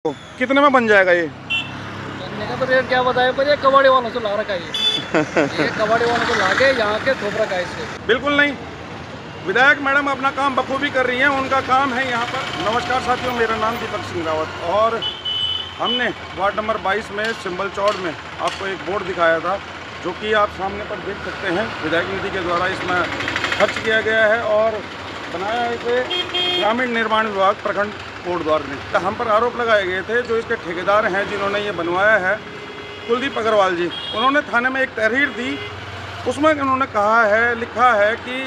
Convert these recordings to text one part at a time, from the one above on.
कितने में बन जाएगा ये? बनने का तो रेट क्या बताया, पर ये कबाड़ी वालों से ला रखा है ये कबाड़ी वालों को ला के यहाँ के थोप रखा है इसको। बिल्कुल नहीं, विधायक मैडम अपना काम बखूबी कर रही हैं, उनका काम है यहाँ पर। नमस्कार साथियों, मेरा नाम दीपक सिंह रावत और हमने वार्ड नंबर 22 में सिंबल चौड़ में आपको एक बोर्ड दिखाया था, जो कि आप सामने पर देख सकते हैं। विधायक निधि के द्वारा इसमें खर्च किया गया है और बनाया है इसे ग्रामीण निर्माण विभाग प्रखंड कोटद्वार ने। हम पर आरोप लगाए गए थे, जो इसके ठेकेदार हैं जिन्होंने ये बनवाया है, कुलदीप अग्रवाल जी, उन्होंने थाने में एक तहरीर दी। उसमें उन्होंने कहा है, लिखा है कि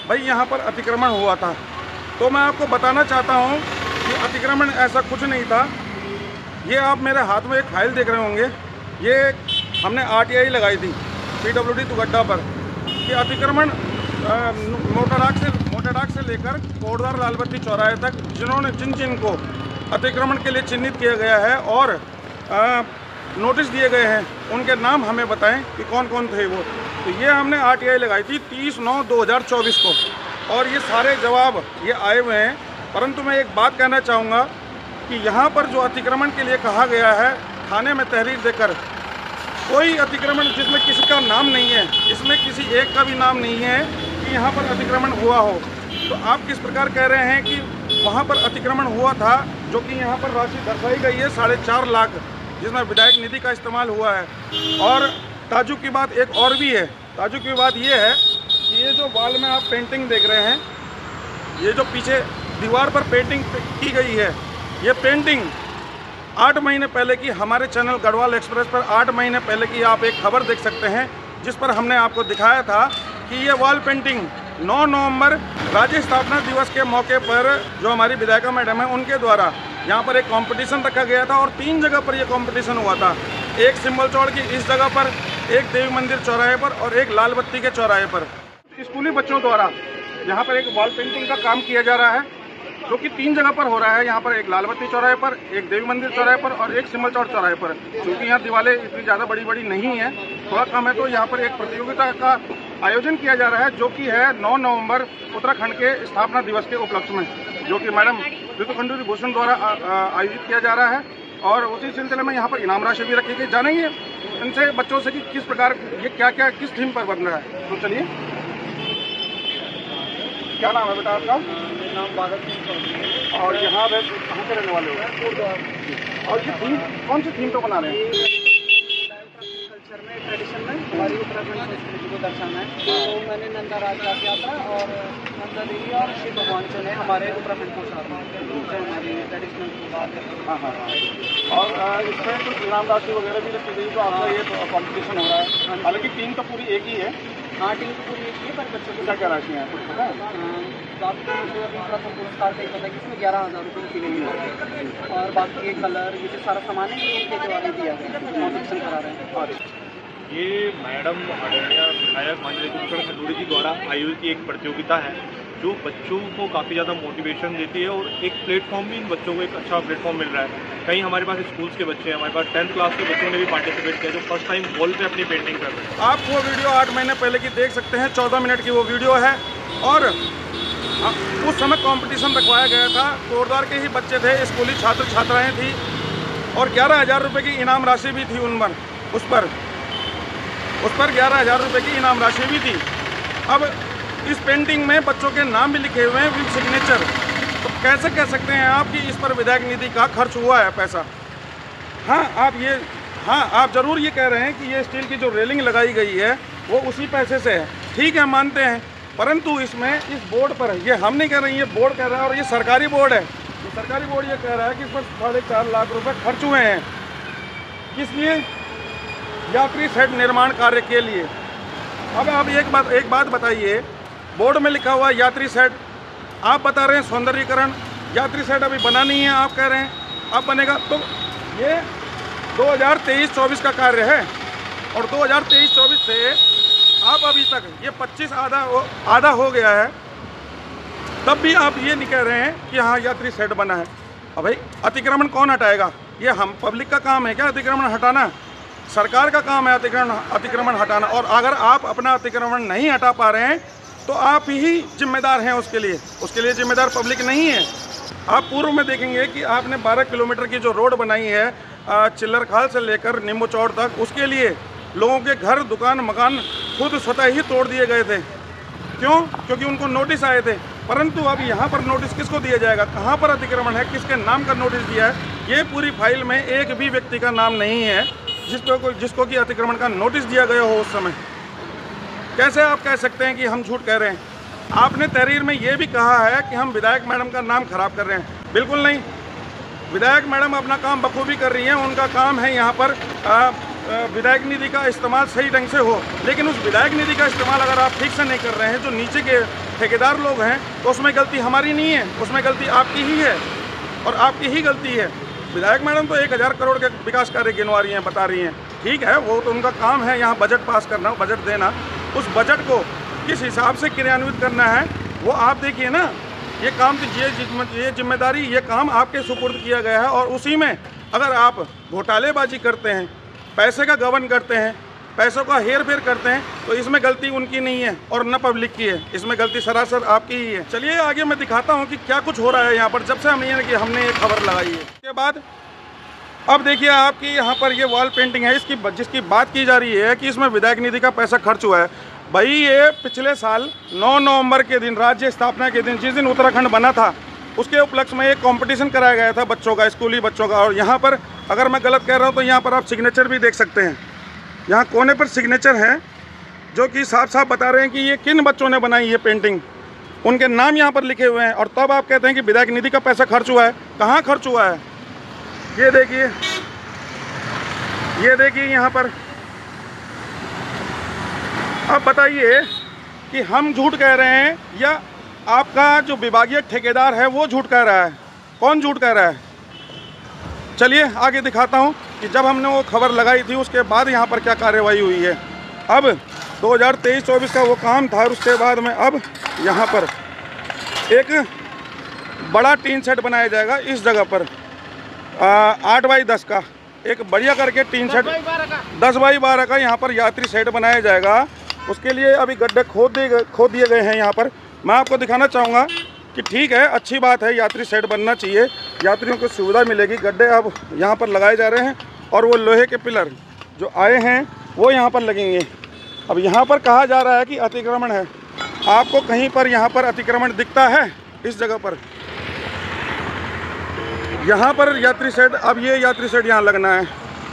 भाई यहाँ पर अतिक्रमण हुआ था। तो मैं आपको बताना चाहता हूँ कि अतिक्रमण ऐसा कुछ नहीं था। ये आप मेरे हाथ में एक फाइल देख रहे होंगे, ये हमने RTI लगाई थी PWD तुगड्डा पर कि अतिक्रमण मोटाडाक से लेकर कोटद्वार लालबत्ती चौराहे तक जिन को अतिक्रमण के लिए चिन्हित किया गया है और नोटिस दिए गए हैं, उनके नाम हमें बताएं कि कौन कौन थे वो। तो ये हमने RTI लगाई थी 30/9/2024 को और ये सारे जवाब ये आए हुए हैं। परंतु मैं एक बात कहना चाहूँगा कि यहाँ पर जो अतिक्रमण के लिए कहा गया है, थाने में तहरीर देकर कोई अतिक्रमण जिसमें किसी का नाम नहीं है, इसमें किसी एक का भी नाम नहीं है कि यहाँ पर अतिक्रमण हुआ हो। तो आप किस प्रकार कह रहे हैं कि वहाँ पर अतिक्रमण हुआ था, जो कि यहाँ पर राशि दर्शाई गई है 4.5 लाख, जिसमें विधायक निधि का इस्तेमाल हुआ है। और ताजुब की बात एक और भी है। ताजुब की बात ये है कि ये जो वॉल में आप पेंटिंग देख रहे हैं, ये जो पीछे दीवार पर पेंटिंग की गई है, ये पेंटिंग 8 महीने पहले की हमारे चैनल गढ़वाल एक्सप्रेस पर 8 महीने पहले की आप एक खबर देख सकते हैं, जिस पर हमने आपको दिखाया था कि ये वॉल पेंटिंग 9 नवंबर राज्य स्थापना दिवस के मौके पर जो हमारी विधायिका मैडम है, उनके द्वारा यहाँ पर एक कंपटीशन रखा गया था और 3 जगह पर यह कंपटीशन हुआ था। एक सिंबल चौड़ की इस जगह पर, एक देवी मंदिर चौराहे पर और एक लाल बत्ती के चौराहे पर। स्कूली बच्चों द्वारा यहाँ पर एक वॉल पेंटिंग का काम किया जा रहा है, जो कि 3 जगह पर हो रहा है। यहाँ पर एक लाल बत्ती चौराहे पर, एक देवी मंदिर चौराहे पर और एक सिंबल चौड़ चौराहे पर। क्योंकि यहाँ दीवारें इतनी ज़्यादा बड़ी नहीं है, थोड़ा कम है, तो यहाँ पर एक प्रतियोगिता का आयोजन किया जा रहा है, जो कि है 9 नवंबर उत्तराखंड के स्थापना दिवस के उपलक्ष्य में, जो कि मैडम ऋतु खंडूरी भूषण द्वारा आयोजित किया जा रहा है। और उसी सिलसिले में यहाँ पर इनाम राशि भी रखी गई। जानेंगे इनसे बच्चों से कि किस प्रकार ये क्या किस थीम पर बन रहा है। तो चलिए, क्या नाम है बेटा आपका? नाम बादल सिंह। और यहाँ पे कहाँ के रहने वाले हो? और ये थीम कौन सी थीम पर बना रहे हैं? कल्चर में, ट्रेडिशन में हमारी उत्तराखंड संस्कृति को दर्शाना है। तो मैंने नंदा राज यात्रा और नंदा देवी और शिव भगवान जो है हमारे उत्तराखंड को हमारी ट्रेडिशनल बात है। हाँ। और इसमें कुछ इनाम राशि वगैरह भी रखी गई, तो आपका ये कॉम्पिटिशन हो रहा है। हालांकि टीम तो पूरी एक ही है। हाँ, टीम तो पूरी एक ही है, पर बच्चों को क्या राशि है कुछ पता है? बाकी मुझे अभी प्रथम पुरस्कार का ही पता है कि इसमें 11,000 रुपये की मिलेगी और बाकी ये कलर, ये जो सारा सामान है ये उनके द्वारा दिया गया है, कॉम्पिटिशन करा रहे हैं। ये मैडम आदरणीय विधायक माननीय ऋतु खंडूरी जी द्वारा आयोजित की एक प्रतियोगिता है, जो बच्चों को काफ़ी ज़्यादा मोटिवेशन देती है और एक प्लेटफॉर्म भी इन बच्चों को एक अच्छा प्लेटफॉर्म मिल रहा है। कहीं हमारे पास स्कूल्स के बच्चे हैं, हमारे पास 10th क्लास के बच्चों ने भी पार्टिसिपेट किया, जो फर्स्ट टाइम वॉल पे अपनी पेंटिंग कर रहे हैं। आप वो वीडियो 8 महीने पहले की देख सकते हैं, 14 मिनट की वो वीडियो है। और उस समय कंपटीशन रखवाया गया था, कोटद्वार के ही बच्चे थे, स्कूली छात्र छात्राएँ थी और 11,000 रुपये की इनाम राशि भी थी उस पर 11,000 रुपये की इनाम राशि भी थी। अब इस पेंटिंग में बच्चों के नाम भी लिखे हुए हैं विद सिग्नेचर। तो कैसे कह सकते हैं आप कि इस पर विधायक निधि का खर्च हुआ है पैसा? हाँ, आप ज़रूर ये कह रहे हैं कि ये स्टील की जो रेलिंग लगाई गई है वो उसी पैसे से है, ठीक है, मानते हैं। परंतु इसमें इस बोर्ड पर, ये हम नहीं कह रहे हैं, ये बोर्ड कह रहा है और ये सरकारी बोर्ड है। ये सरकारी बोर्ड ये कह रहा है कि इस पर 4.5 लाख रुपये खर्च हुए हैं। किस लिए? यात्री शेड निर्माण कार्य के लिए। अब आप एक बात बताइए, बोर्ड में लिखा हुआ यात्री शेड, आप बता रहे हैं सौंदर्यीकरण, यात्री शेड अभी बना नहीं है, आप कह रहे हैं अब बनेगा। तो ये 2023-24 का कार्य है और 2023-24 से आप अभी तक ये 25 आधा हो गया है, तब भी आप ये नहीं कह रहे हैं कि हाँ यात्री शेड बना है। अब भाई अतिक्रमण कौन हटाएगा? ये हम पब्लिक का काम है क्या अतिक्रमण हटाना? सरकार का काम है अतिक्रमण हटाना। और अगर आप अपना अतिक्रमण नहीं हटा पा रहे हैं तो आप ही जिम्मेदार हैं उसके लिए जिम्मेदार पब्लिक नहीं है। आप पूर्व में देखेंगे कि आपने 12 किलोमीटर की जो रोड बनाई है चिल्लरखाल से लेकर नींबू चौड़ तक, उसके लिए लोगों के घर, दुकान, मकान खुद स्वतः ही तोड़ दिए गए थे। क्यों? क्योंकि उनको नोटिस आए थे। परंतु अब यहाँ पर नोटिस किसको दिया जाएगा, कहाँ पर अतिक्रमण है, किसके नाम का नोटिस दिया है, ये पूरी फाइल में एक भी व्यक्ति का नाम नहीं है जिसको कि अतिक्रमण का नोटिस दिया गया हो उस समय। कैसे आप कह सकते हैं कि हम झूठ कह रहे हैं? आपने तहरीर में ये भी कहा है कि हम विधायक मैडम का नाम खराब कर रहे हैं। बिल्कुल नहीं, विधायक मैडम अपना काम बखूबी कर रही हैं। उनका काम है यहाँ पर विधायक निधि का इस्तेमाल सही ढंग से हो, लेकिन उस विधायक निधि का इस्तेमाल अगर आप ठीक से नहीं कर रहे हैं, जो नीचे के ठेकेदार लोग हैं, तो उसमें गलती हमारी नहीं है, उसमें गलती आपकी ही है और आपकी ही गलती है। विधायक मैडम तो 1000 करोड़ के विकास कार्य गिनवा रही हैं, बता रही हैं, ठीक है, वो तो उनका काम है यहाँ बजट पास करना, बजट देना। उस बजट को किस हिसाब से क्रियान्वित करना है वो आप देखिए ना। ये काम ये जिम्मेदारी, ये काम आपके सुपुर्द किया गया है और उसी में अगर आप घोटालेबाजी करते हैं, पैसे का गबन करते हैं, पैसों का हेर फेर करते हैं, तो इसमें गलती उनकी नहीं है और न पब्लिक की है, इसमें गलती सरासर आपकी ही है। चलिए आगे मैं दिखाता हूँ कि क्या कुछ हो रहा है यहाँ पर जब से हमने ये खबर लगाई है। उसके बाद अब देखिए आपकी यहाँ पर ये वॉल पेंटिंग है, जिसकी बात की जा रही है कि इसमें विधायक निधि का पैसा खर्च हुआ है। भाई ये पिछले साल 9 नवंबर के दिन, राज्य स्थापना के दिन, जिस दिन उत्तराखंड बना था, उसके उपलक्ष्य में एक कंपटीशन कराया गया था बच्चों का, स्कूली बच्चों का। और यहाँ पर अगर मैं गलत कह रहा हूँ तो यहाँ पर आप सिग्नेचर भी देख सकते हैं। यहाँ कोने पर सिग्नेचर है जो कि साफ साफ बता रहे हैं कि ये किन बच्चों ने बनाई ये पेंटिंग, उनके नाम यहाँ पर लिखे हुए हैं। और तब आप कहते हैं कि विधायक निधि का पैसा खर्च हुआ है। कहाँ खर्च हुआ है? ये देखिए यहाँ पर। अब बताइए कि हम झूठ कह रहे हैं या आपका जो विभागीय ठेकेदार है वो झूठ कह रहा है? कौन झूठ कह रहा है? चलिए आगे दिखाता हूँ कि जब हमने वो खबर लगाई थी उसके बाद यहाँ पर क्या कार्यवाही हुई है। अब 2023-24 का वो काम था और उसके बाद में अब यहाँ पर एक बड़ा टीन सेट बनाया जाएगा इस जगह पर, 8 बाई 10 का एक बढ़िया करके टीन सेट, 10 बाई 12 का यहाँ पर यात्री सेट बनाया जाएगा। उसके लिए अभी गड्ढे खोद दिए गए हैं यहाँ पर। मैं आपको दिखाना चाहूँगा कि ठीक है, अच्छी बात है, यात्री सेट बनना चाहिए, यात्रियों को सुविधा मिलेगी। गड्ढे अब यहाँ पर लगाए जा रहे हैं और वो लोहे के पिलर जो आए हैं वो यहाँ पर लगेंगे। अब यहाँ पर कहा जा रहा है कि अतिक्रमण है। आपको कहीं पर यहाँ पर अतिक्रमण दिखता है? इस जगह पर यहाँ पर यात्री सेट, अब ये यात्री सेट यहाँ लगना है।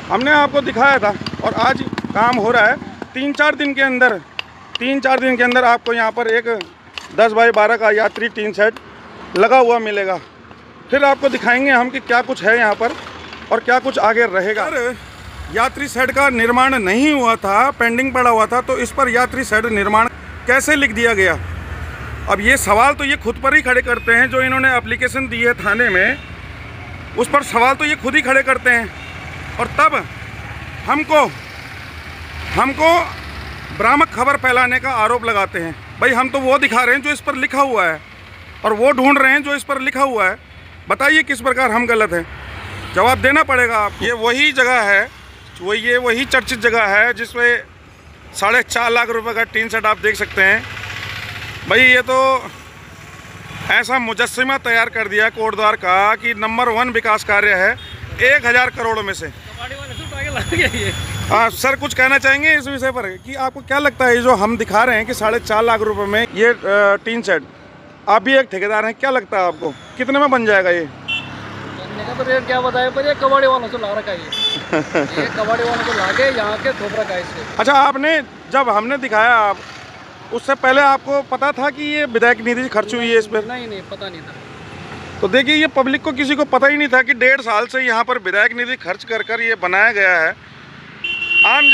हमने आपको दिखाया था और आज काम हो रहा है। 3-4 दिन के अंदर आपको यहाँ पर एक 10 बाई 12 का यात्री टीन सेट लगा हुआ मिलेगा। फिर आपको दिखाएंगे हम कि क्या कुछ है यहाँ पर और क्या कुछ आगे रहेगा। अगर यात्री सेट का निर्माण नहीं हुआ था, पेंडिंग पड़ा हुआ था, तो इस पर यात्री सेट निर्माण कैसे लिख दिया गया? अब ये सवाल तो ये खुद पर ही खड़े करते हैं। जो इन्होंने एप्लीकेशन दी है थाने में, उस पर सवाल तो ये खुद ही खड़े करते हैं और तब हमको भ्रामक खबर फैलाने का आरोप लगाते हैं। भाई हम तो वो दिखा रहे हैं जो इस पर लिखा हुआ है और वो ढूंढ रहे हैं जो इस पर लिखा हुआ है। बताइए किस प्रकार हम गलत हैं? जवाब देना पड़ेगा आप। ये वही जगह है, वही चर्चित जगह है जिसमें 4.5 लाख रुपए का टीन सेट आप देख सकते हैं। भाई ये तो ऐसा मुजस्सिमा तैयार कर दिया कोटद्वार का कि नंबर 1 विकास कार्य है 1000 करोड़ में से। सर कुछ कहना चाहेंगे इस विषय पर कि आपको क्या लगता है, ये जो हम दिखा रहे हैं कि 4.5 लाख रुपए में ये टीन सेट, आप भी एक ठेकेदार हैं, क्या लगता है आपको कितने में बन जाएगा? ये तो रेट क्या बताए, पर ये कबाड़ी वालों से ला रखा है। ये कबाड़ी वालों को ला के यहाँ के थोप रखा है इससे। अच्छा, आपने जब हमने दिखाया आप उससे पहले आपको पता था कि ये विधायक निधि खर्च हुई है इस पर? नहीं, पता नहीं था। तो देखिए ये पब्लिक को किसी को पता ही नहीं था कि 1.5 साल से यहाँ पर विधायक निधि खर्च कर ये बनाया गया है। आम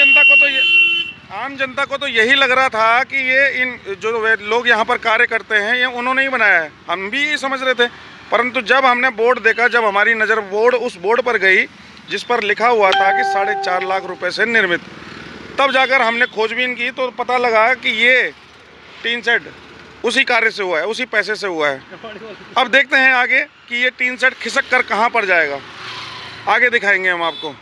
जनता को तो यही लग रहा था कि ये इन जो लोग यहाँ पर कार्य करते हैं ये उन्होंने ही बनाया है, हम भी ये समझ रहे थे। परंतु जब हमने बोर्ड देखा, जब हमारी नज़र उस बोर्ड पर गई जिस पर लिखा हुआ था कि 4.5 लाख रुपए से निर्मित, तब जाकर हमने खोजबीन की तो पता लगा कि ये टीन सेट उसी कार्य से हुआ है, उसी पैसे से हुआ है। अब देखते हैं आगे कि ये टीन सेट खिसक कर कहाँ पर जाएगा, आगे दिखाएंगे हम आपको।